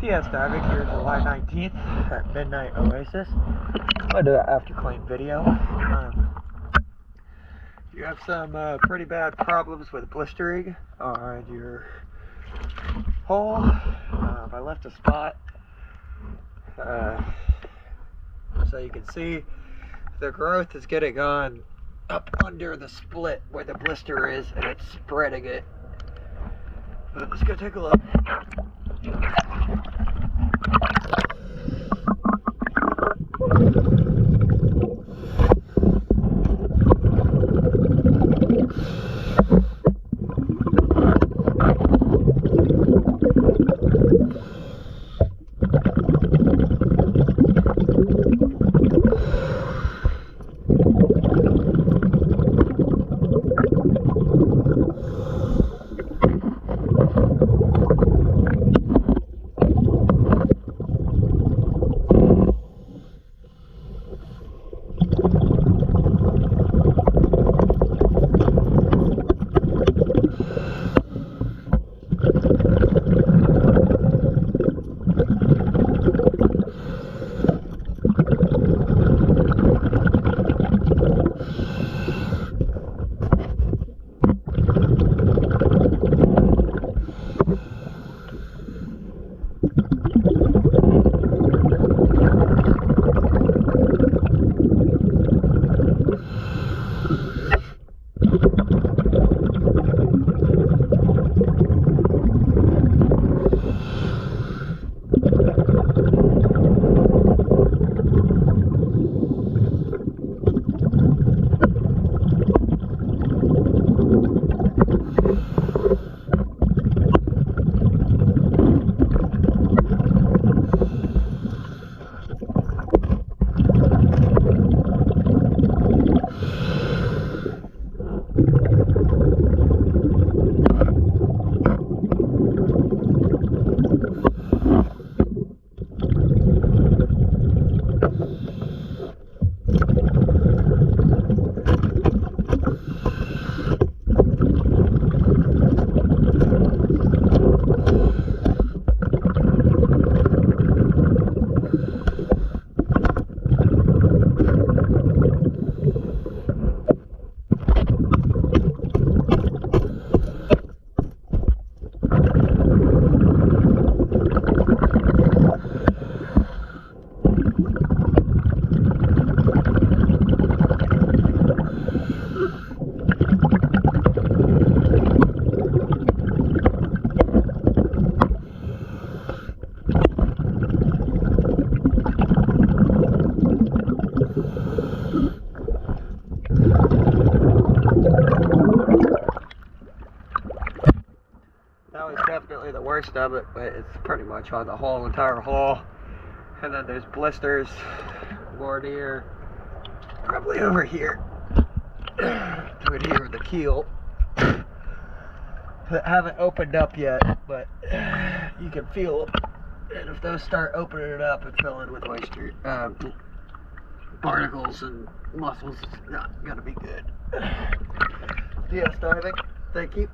TS diving here July 19th at midnight Oasis. I'm going to do an after clean video. You have some pretty bad problems with blistering on your hole. I left a spot so you can see the growth is getting on up under the split where the blister is, and it's spreading it. Let's go take a look. That was definitely the worst of it, but it's pretty much on the whole entire hole. And then there's blisters more near, probably over here, right here with the keel, that haven't opened up yet, but you can feel them. And if those start opening it up and filling with moisture, particles and mussels, it's not gonna be good. TS diving, thank you.